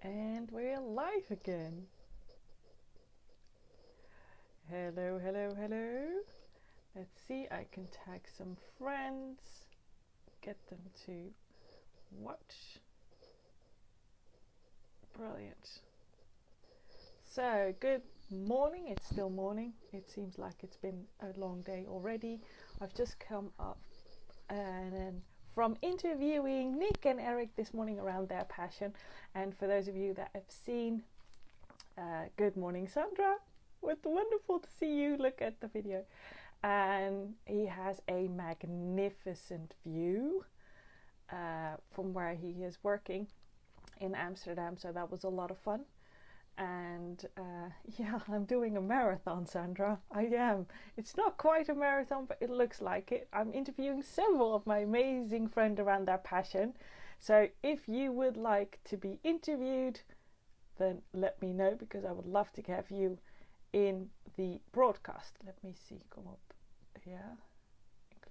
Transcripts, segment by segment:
And we're live again. Hello, hello, hello. Let's see, I can tag some friends, get them to watch. Brilliant. So, good morning. It's still morning. It seems like it's been a long day already. I've just come up from interviewing Nick and Eric this morning around their passion. And for those of you that have seen, good morning, Sandra. It's wonderful to see you. Look at the video. And he has a magnificent view from where he is working in Amsterdam. So that was a lot of fun. And yeah, I'm doing a marathon, Sandra. I am. It's not quite a marathon, but it looks like it. I'm interviewing several of my amazing friends around their passion. So if you would like to be interviewed, then let me know, because I would love to have you in the broadcast. Let me see, kom op. Ja,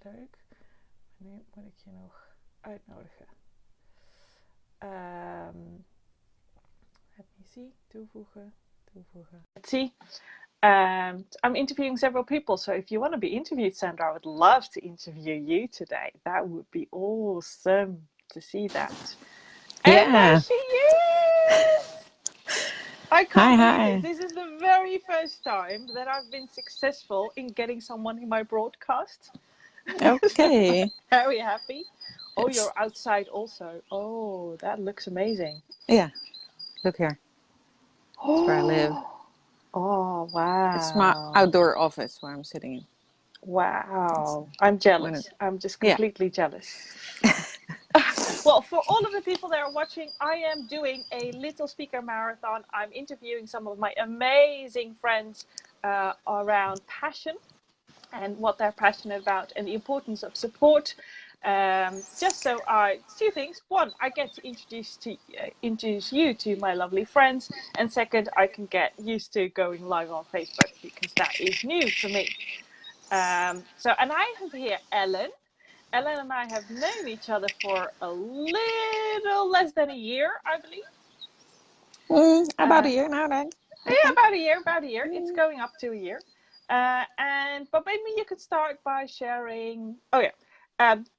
leuk. Wanneer moet ik je nog uitnodigen? Let me see, toevoegen. Let's see. I'm interviewing several people, so if you want to be interviewed, Sandra, I would love to interview you today. That would be awesome to see that. Yeah. And there she is! I can't believe this. This is the very first time that I've been successful in getting someone in my broadcast. Okay. Very happy. Oh, you're outside also. Oh, that looks amazing. Yeah. Look here. That's where I live. Oh, wow. It's my outdoor office where I'm sitting in. Wow. I'm jealous. I'm just completely jealous. Well, for all of the people that are watching, I am doing a little speaker marathon. I'm interviewing some of my amazing friends around passion and what they're passionate about and the importance of support. Just so two things. One, I get to introduce you to my lovely friends. And second, I can get used to going live on Facebook, because that is new for me. And I have here Ellen. Ellen and I have known each other for a little less than a year, I believe. About a year now, then. Yeah, about a year. It's going up to a year. But maybe you could start by sharing. Oh yeah,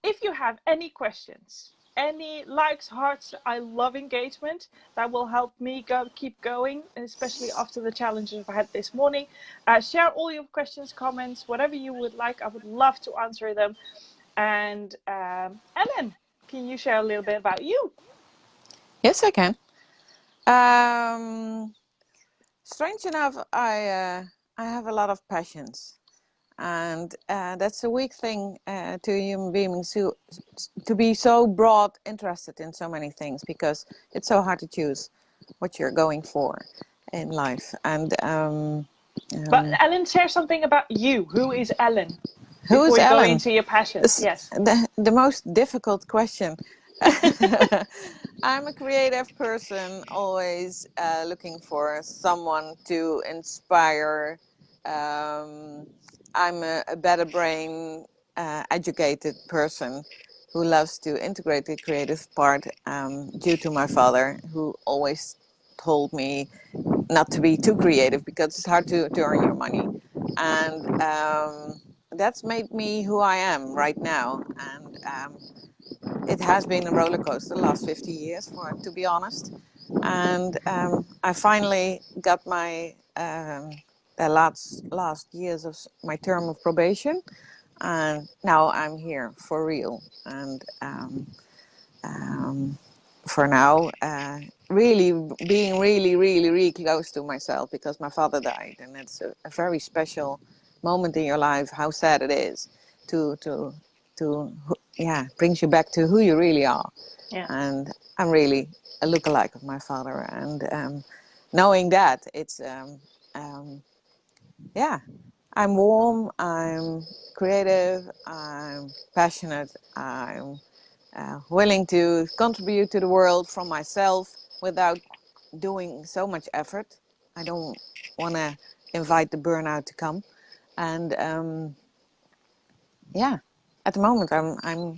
if you have any questions, any likes, hearts, I love engagement. That will help me keep going, especially after the challenges I had this morning. Share all your questions, comments, whatever you would like. I would love to answer them. And Ellen, can you share a little bit about you? Yes, I can. Strange enough, I have a lot of passions, and that's a weak thing to human beings to be so broad interested in so many things, because it's so hard to choose what you're going for in life. And but Ellen, share something about you. Who is Ellen? Who is Before we Ellen? go into your passions. Yes. The most difficult question. I'm a creative person, always looking for someone to inspire. I'm a better brain, educated person who loves to integrate the creative part, due to my father, who always told me not to be too creative because it's hard to earn your money. And that's made me who I am right now. And it has been a roller coaster the last 50 years, to be honest. And I finally got my the last years of my term of probation, and now I'm here for real. And for now, really being really close to myself, because my father died, and it's a very special moment in your life. How sad it is to brings you back to who you really are. Yeah. And I'm really a lookalike of my father, and knowing that, it's I'm warm, I'm creative, I'm passionate, I'm willing to contribute to the world from myself without doing so much effort. I don't want to invite the burnout to come. And at the moment I'm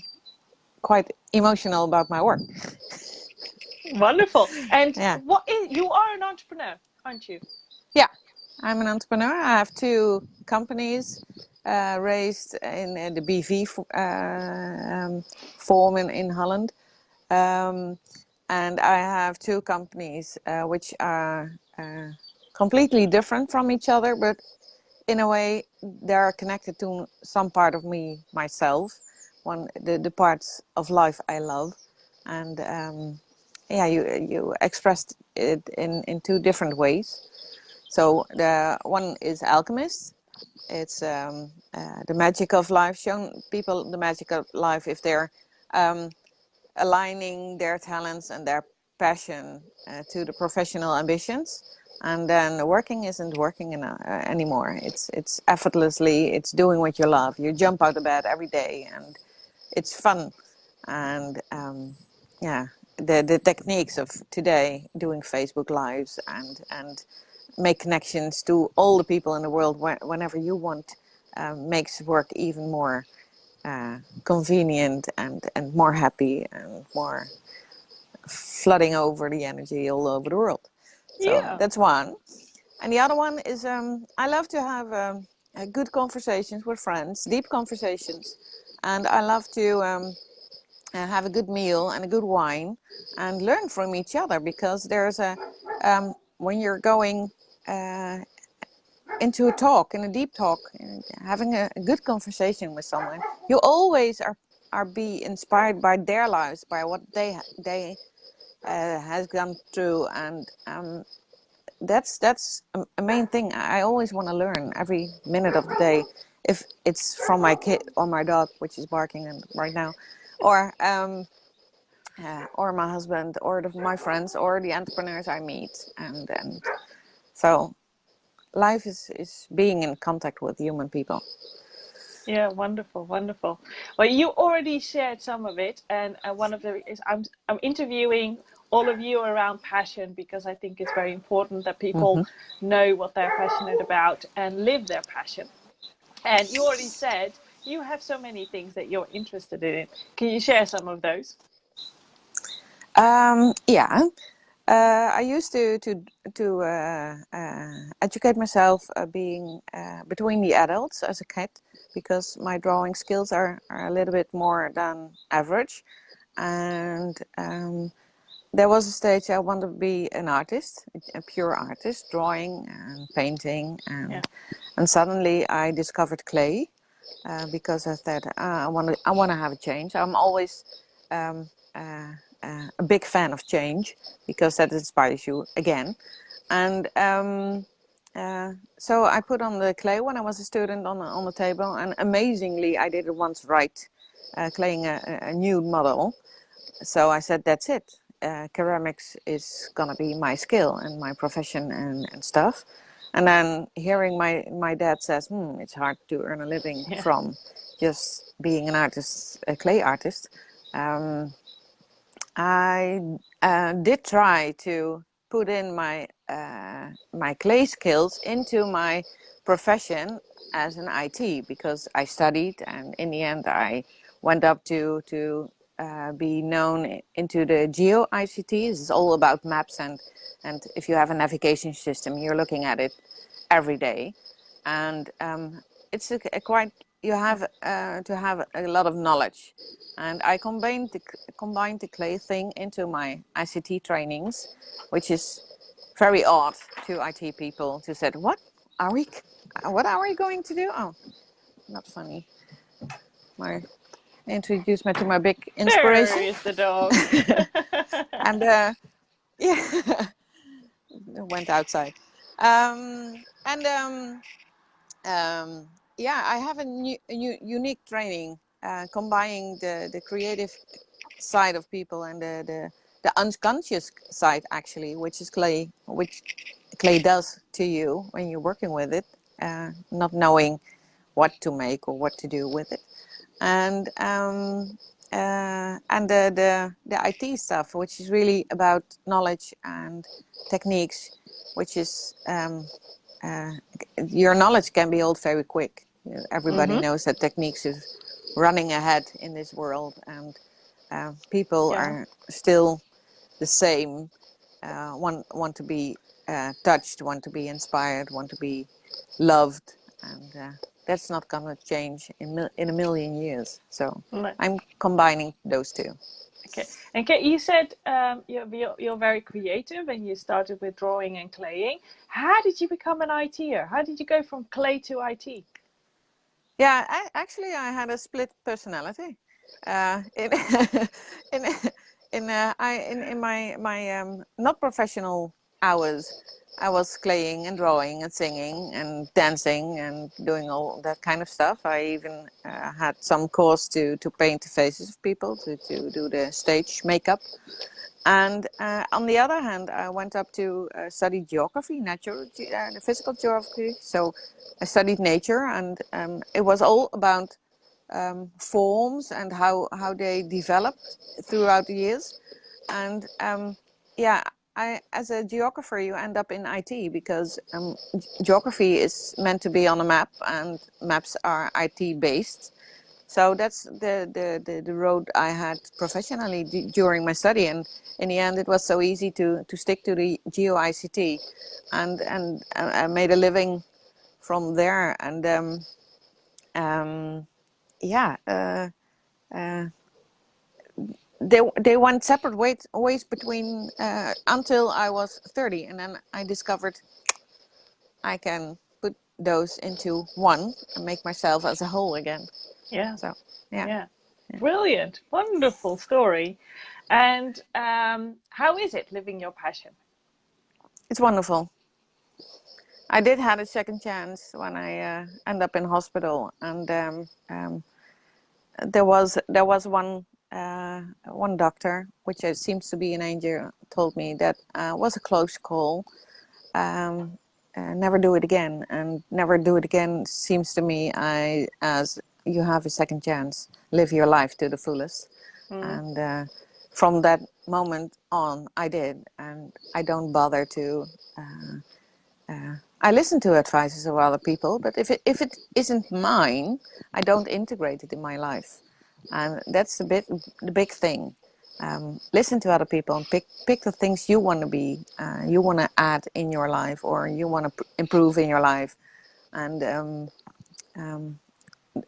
quite emotional about my work. Wonderful. And Yeah. you are an entrepreneur, aren't you? Yeah, I'm an entrepreneur. I have two companies raised in the BV form in Holland. Um, and I have two companies which are completely different from each other, but in a way they're connected to some part of me myself, the parts of life I love. And yeah, you expressed it in two different ways. So the one is alchemist. It's the magic of life, showing people the magic of life if they're um, aligning their talents and their passion to the professional ambitions. And then working isn't working anymore. It's effortlessly. It's doing what you love. You jump out of bed every day, and it's fun. And yeah, the techniques of today, doing Facebook lives and make connections to all the people in the world whenever you want, makes work even more convenient and more happy and more flooding over the energy all over the world. So Yeah. that's one. And the other one is I love to have good conversations with friends, deep conversations. And I love to have a good meal and a good wine and learn from each other, because there's when you're going into a talk, in a deep talk, having a good conversation with someone, you always are be inspired by their lives, by what they has gone through, and that's a main thing. I always want to learn every minute of the day, if it's from my kid or my dog, which is barking and right now, or my husband, or my friends, or the entrepreneurs I meet, and so life is being in contact with human people. Yeah, wonderful, wonderful. Well, you already shared some of it, and one of the is I'm interviewing all of you around passion because I think it's very important that people Hmm. know what they're passionate about and live their passion. And you already said you have so many things that you're interested in. Can you share some of those? Yeah, I used to educate myself being between the adults as a kid, because my drawing skills are a little bit more than average, and there was a stage I wanted to be an artist, a pure artist, drawing and painting, Yeah. and suddenly I discovered clay, because I thought I want to have a change. I'm always um, a big fan of change, because that inspires you again. And so I put on the clay when I was a student on the table, and amazingly I did it once right, claying a nude model. So I said, that's it. Ceramics is gonna be my skill and my profession and stuff. And then hearing my dad says, it's hard to earn a living Yeah. from just being an artist, a clay artist. Um, I did try to put in my clay skills into my profession as an IT, because I studied, and in the end I went up to be known into the geo ICT. This is all about maps, and if you have a navigation system, you're looking at it every day, and it's a quite, you have to have a lot of knowledge, and I combined the clay thing into my ICT trainings, which is very odd to IT people to say, are we what are we going to do? Oh, not funny. My introduced me to my big There inspiration. is the dog. And yeah, went outside. And yeah, I have a unique training, combining the creative side of people and the unconscious side, actually, which clay does to you when you're working with it, not knowing what to make or what to do with it, and the IT stuff, which is really about knowledge and techniques, which is uh, your knowledge can be old very quick. Everybody Mm-hmm. knows that techniques is running ahead in this world, and people Yeah. are still the same. Want to be touched, want to be inspired, want to be loved, and that's not gonna change in a million years. So No. I'm combining those two. Okay. And you said you're very creative, and you started with drawing and claying. How did you become an ITer? How did you go from clay to IT? Yeah, I had a split personality. In in in my not professional hours, I was playing and drawing and singing and dancing and doing all that kind of stuff. I even had some course to paint the faces of people, to do the stage makeup. And on the other hand, I went up to study geography, the physical geography. So I studied nature, and it was all about forms and how they developed throughout the years. And yeah, as a geographer, you end up in IT because geography is meant to be on a map, and maps are IT based. So that's the road I had professionally during my study, and in the end, it was so easy to stick to the geo-ICT, and I made a living from there. And yeah, they went separate ways between until I was 30, and then I discovered I can put those into one and make myself as a whole again. Yeah. So yeah. Yeah. Brilliant. Wonderful story. And how is it living your passion? It's wonderful. I did have a second chance when I ended up in hospital, and there was one doctor, which seems to be an angel, told me that was a close call. Um, Never do it again, and never do it again seems to me as you have a second chance, live your life to the fullest. Mm. And from that moment on, I did, and I don't bother to. I listen to advices of other people, but if it isn't mine, I don't integrate it in my life, and that's the big thing. Listen to other people and pick the things you want to be, you want to add in your life, or you want to improve in your life, and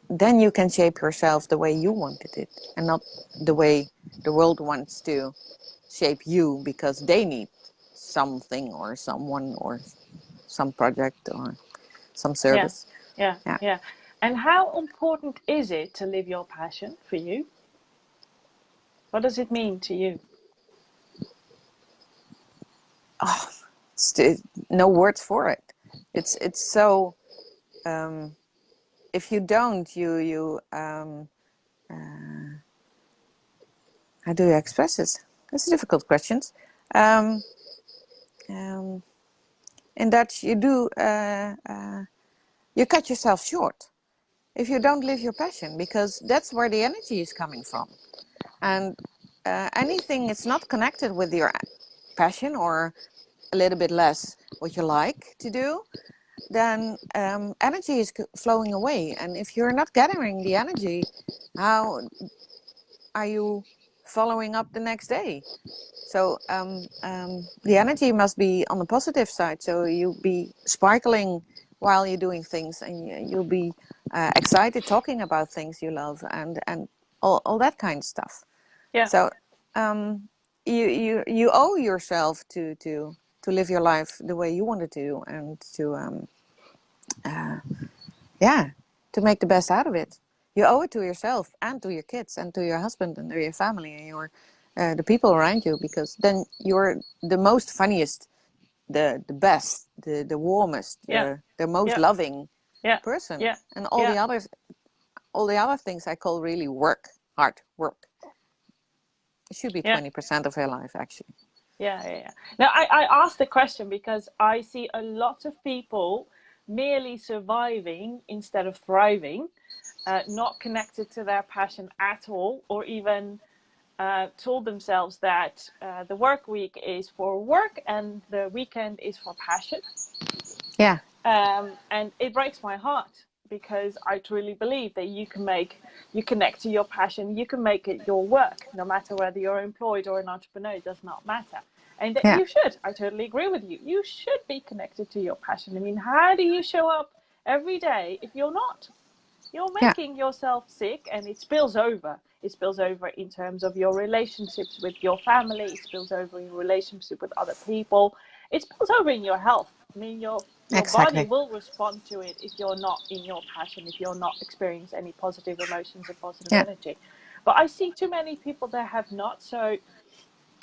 then you can shape yourself the way you wanted it, and not the way the world wants to shape you because they need something or someone or some project or some Yeah. service. Yeah. Yeah. Yeah. And how important is it to live your passion for you? What does it mean to you? Oh, no words for it. It's so. If you don't, you how do you express this? That's a difficult question. Um, um, in Dutch, you cut yourself short if you don't live your passion, because that's where the energy is coming from. And anything that's not connected with your passion, or a little bit less what you like to do, then energy is flowing away. And if you're not gathering the energy, how are you following up the next day? So the energy must be on the positive side. So you'll be sparkling while you're doing things, and you'll be excited talking about things you love, and all that kind of stuff. Yeah. So you owe yourself to live your life the way you want it to, and to yeah, to make the best out of it. You owe it to yourself and to your kids and to your husband and to your family and your the people around you, because then you're the most funniest, the best, the warmest, Yeah. the most Yeah. loving Yeah. person. Yeah. And Yeah. all the other things I call really hard work. It should be Yeah. 20% of your life, actually. Yeah. Yeah. Yeah. Now, I asked the question because I see a lot of people merely surviving instead of thriving, not connected to their passion at all, or even told themselves that the work week is for work and the weekend is for passion. Yeah. And it breaks my heart because I truly believe that you connect to your passion, you can make it your work, no matter whether you're employed or an entrepreneur, it does not matter. And that Yeah, you should, I totally agree with you. You should be connected to your passion. I mean, how do you show up every day if you're not? You're yeah, making yourself sick, and it spills over. It spills over in terms of your relationships with your family, it spills over in relationship with other people, it spills over in your health. I mean, your body exactly. will respond to it if you're not in your passion, if you're not experiencing any positive emotions and positive Yeah. energy. But I see too many people that have not. So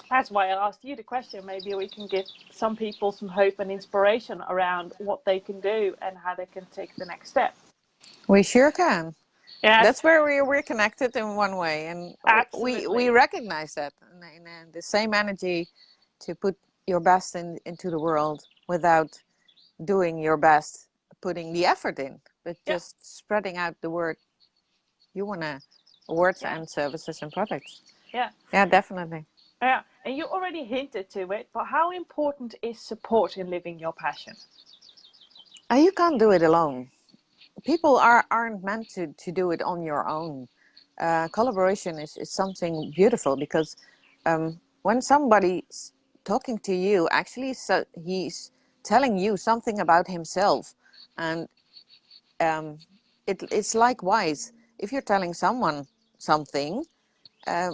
that's why I asked you the question. Maybe we can give some people some hope and inspiration around what they can do and how they can take the next step. We sure can. Yes, That's where we're connected in one way, and we absolutely. recognize that in the same energy to put your best into the world without doing your best, putting the effort in, but Yeah, just spreading out the word you wanna words yeah, and services and products. yeah, Yeah, definitely. yeah. And you already hinted to it, but how important is support in living your passion? You can't do it alone. People aren't meant to do it on your own. Collaboration is something beautiful because when somebody's talking to you, actually, so he's telling you something about himself, and um, it's likewise if you're telling someone something. Uh,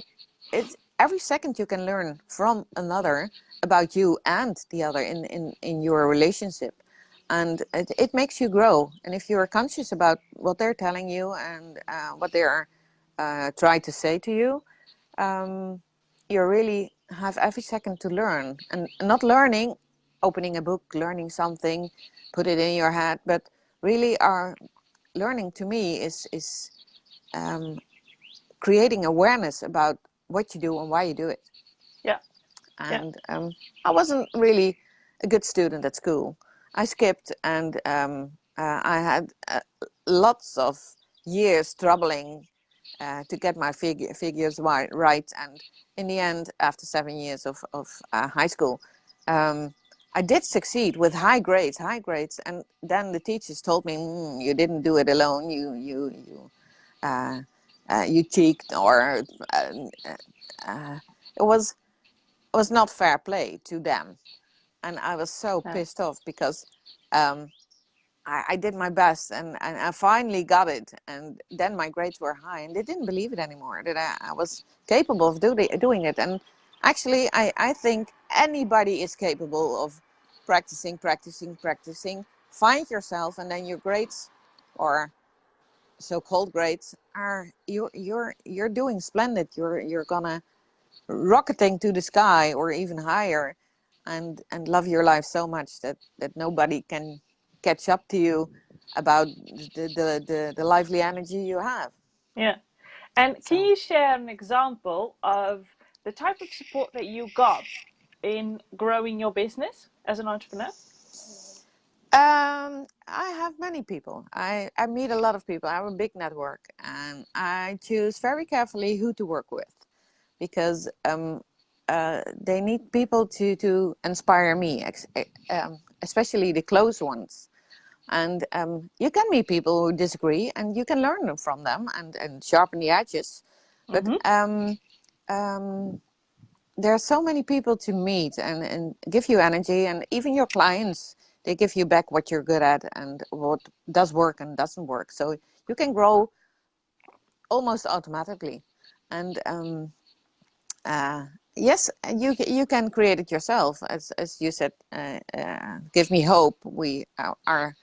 it's every second you can learn from another about you and the other in your relationship, and it makes you grow. And if you're conscious about what they're telling you and what they are trying to say to you, um, you really have every second to learn, and not learning opening a book, learning something, put it in your head, but really our learning to me is um, creating awareness about what you do and why you do it. Yeah, yeah, And I wasn't really a good student at school. I skipped, and I had lots of years troubling to get my figures right. And in the end, after 7 years of high school, I did succeed with high grades. And then the teachers told me, "You didn't do it alone. Uh, you cheeked, or uh, it was not fair play to them." And I was so no, pissed off because um, I did my best, and I finally got it. And then my grades were high, and they didn't believe it anymore that I was capable of doing it. And actually, I think anybody is capable of practicing. Find yourself, and then your grades, or so-called grades, are you're doing splendid. You're gonna rocketing to the sky or even higher, and love your life so much that nobody can catch up to you about the lively energy you have. yeah. And can So you share an example of the type of support that you got in growing your business as an entrepreneur? I have many people. I meet a lot of people. I have a big network, and I choose very carefully who to work with, because they need people to inspire me, especially the close ones. And you can meet people who disagree, and you can learn from them and sharpen the edges. But Mm-hmm. um, there are so many people to meet and give you energy, and even your clients, they give you back what you're good at and what does work and doesn't work. So you can grow almost automatically. And uh, yes, you can create it yourself, as you said. Give me hope. Our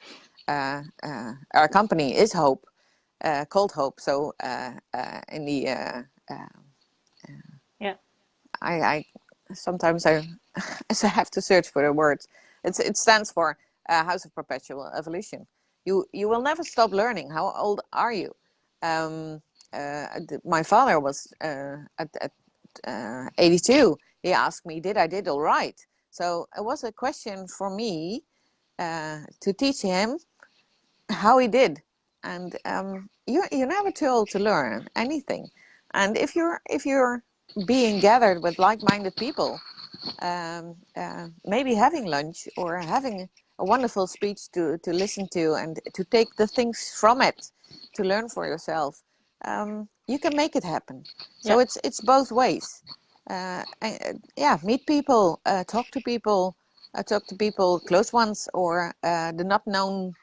company is Hope, called Hope. So in the Yeah, I sometimes I I have to search for the words. It stands for House of Perpetual Evolution. You will never stop learning. How old are you? Um, my father was at 82. He asked me, "Did I did all right?" So it was a question for me to teach him how he did. And you're never too old to learn anything. And if you're being gathered with like-minded people, maybe having lunch or having a wonderful speech to listen to and to take the things from it, to learn for yourself. You can make it happen. So Yeah. it's both ways. Yeah, meet people, talk to people, close ones, or the not known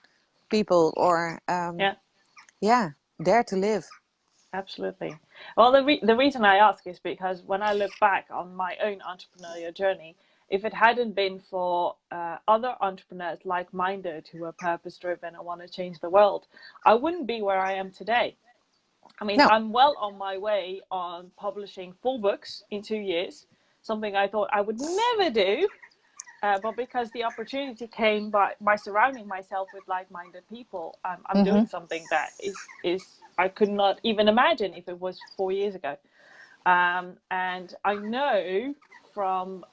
people, or Yeah. yeah, dare to live. Absolutely. Well, the reason I ask is because when I look back on my own entrepreneurial journey, if it hadn't been for other entrepreneurs like-minded who are purpose-driven and want to change the world, I wouldn't be where I am today. I mean, No, I'm well on my way on publishing 4 books in 2 years, something I thought I would never do. But because the opportunity came by surrounding myself with like-minded people, I'm mm-hmm. doing something that is I could not even imagine if it was 4 years ago. And I know from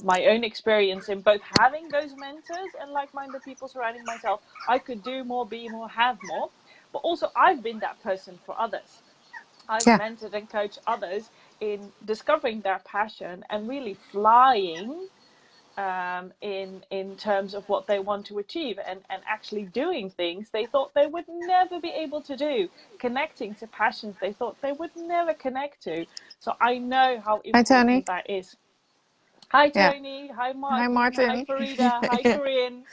my own experience in both having those mentors and like-minded people surrounding myself, I could do more, be more, have more. But also, I've been that person for others. I've Yeah, mentored and coached others in discovering their passion and really flying in terms of what they want to achieve, and actually doing things they thought they would never be able to do, connecting to passions they thought they would never connect to. So I know how hi Tony. important that is. Hi Yeah, Tony, hi hi Martin, hi Martin. Farida, hi Yeah, Corinne.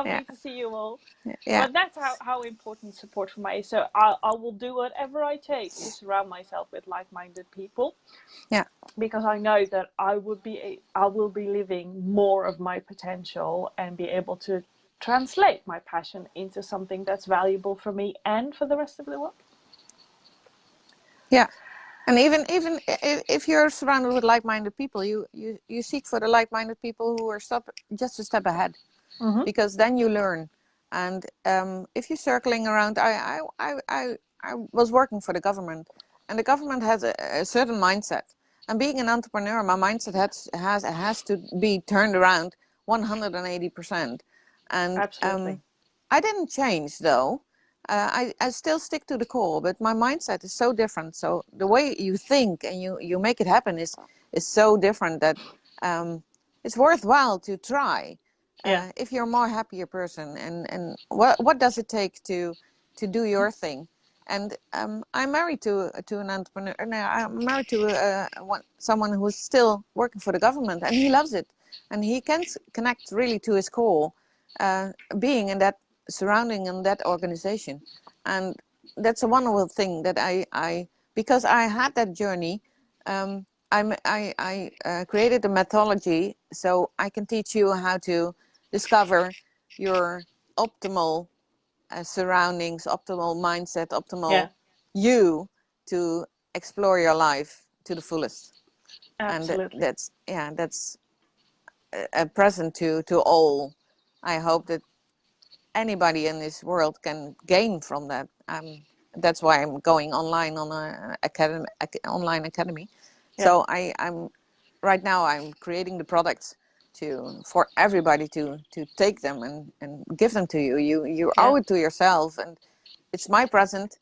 yeah, Lovely to see you all. yeah, But that's how important support from my is. So I will do whatever I take to surround myself with like-minded people, yeah. because I know that I will be living more of my potential and be able to translate my passion into something that's valuable for me and for the rest of the world. Yeah. And even if you're surrounded with like-minded people, you seek for the like-minded people who are just a step ahead, Mm-hmm. because then you learn. And if you're circling around, I was working for the government, and the government has a certain mindset. And being an entrepreneur, my mindset has to be turned around 180%. And Absolutely. I didn't change though. I still stick to the core, but my mindset is so different. So the way you think and you make it happen is so different that it's worthwhile to try. Yeah. If you're a more happier person, and what does it take to do your thing? And I'm married to an entrepreneur. No, I'm married to someone who's still working for the government, and he loves it, and he can connect really to his core, being in that surrounding in that organization. And that's a wonderful thing that I because I had that journey. I created a methodology so I can teach you how to discover your optimal surroundings, optimal mindset, optimal Yeah. you, to explore your life to the fullest. And Absolutely. that's, yeah, that's a present to all. I hope that anybody in this world can gain from that. That's why I'm going online on a online academy. Yeah. So I'm right now I'm creating the products for everybody to take them and give them to you. You Yeah. owe it to yourself, and it's my present.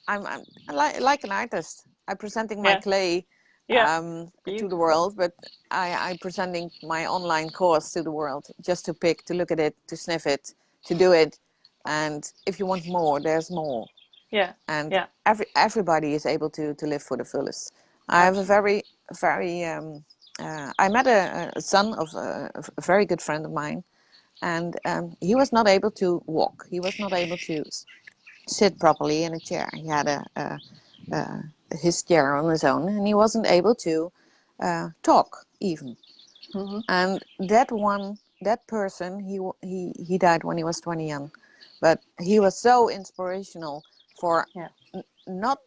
I'm like an artist. I'm presenting my Yeah. clay Yeah. to the Beautiful. world, but I'm presenting my online course to the world, just to pick, to look at it, to sniff it, to do it. And if you want more, there's more. Yeah. And Yeah. everybody is able to live for the fullest. I have a Absolutely. very I met a son of a very good friend of mine, and he was not able to walk. He was not able to sit properly in a chair. He had his chair on his own, and he wasn't able to talk even. Mm-hmm. And that person, he died when he was 20 young, but he was so inspirational for Yeah. not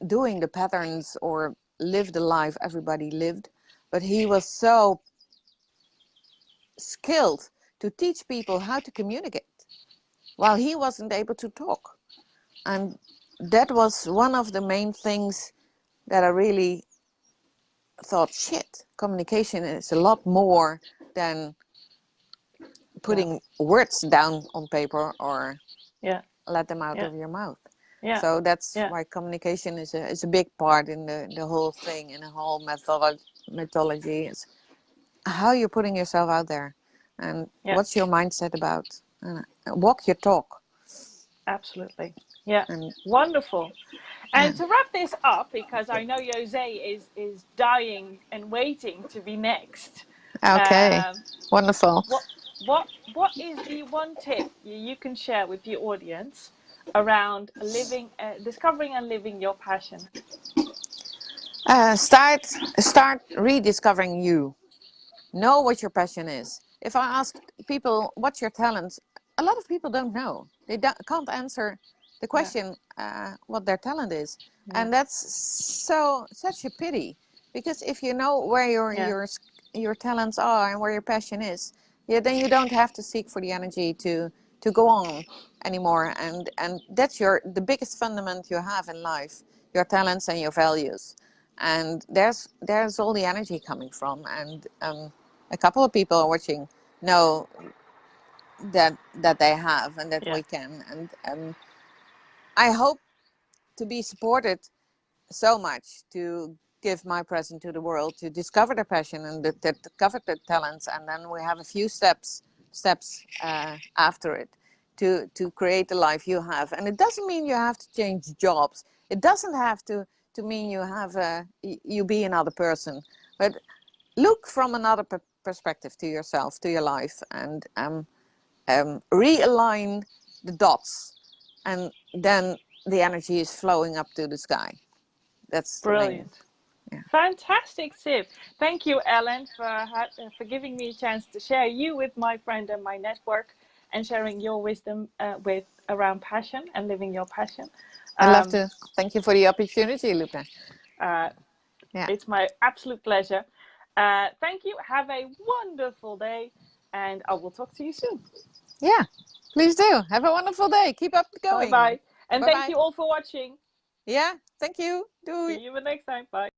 doing the patterns or live the life everybody lived, but he was so skilled to teach people how to communicate while he wasn't able to talk. And that was one of the main things that I really thought, shit, communication is a lot more than Yeah. putting words down on paper or Yeah. let them out Yeah. of your mouth. Yeah. So that's Yeah. why communication is a big part in the whole thing, and the whole methodology is how you're putting yourself out there. And Yeah. what's your mindset about? Walk your talk. Absolutely. Yeah. And Wonderful. yeah. And to wrap this up, because I know Jose is dying and waiting to be next. Okay. Um, Wonderful. what is the one tip you can share with the audience around living, discovering and living your passion? Start rediscovering you. Know what your passion is. If I ask people what's your talent, a lot of people don't know. They can't answer the Yeah. question what their talent is, Yeah. and that's such a pity. Because if you know where Yeah. your talents are and where your passion is, yeah, then you don't have to seek for the energy to go on anymore. And that's the biggest fundament you have in life: your talents and your values. And there's all the energy coming from. And a couple of people are watching know that they have and that Yeah. we can. And I hope to be supported so much to give my present to the world, to discover the passion and to discover the talents, and then we have a few steps after it to create the life you have. And it doesn't mean you have to change jobs. It doesn't have to mean you have you be another person, but look from another perspective to yourself, to your life, and realign the dots, and then the energy is flowing up to the sky. That's the main. Brilliant. Yeah. Fantastic tip. Thank you, Ellen, for giving me a chance to share you with my friend and my network, and sharing your wisdom with around passion and living your passion. I'd love Um, to thank you for the opportunity, Luca. uh, Yeah. it's my absolute pleasure. Thank you. Have a wonderful day, and I will talk to you soon. Yeah. Please do. Have a wonderful day. Keep up Bye going. bye. And Bye thank bye. you all for watching. Yeah. Thank you. See Doei. you the next time. Bye.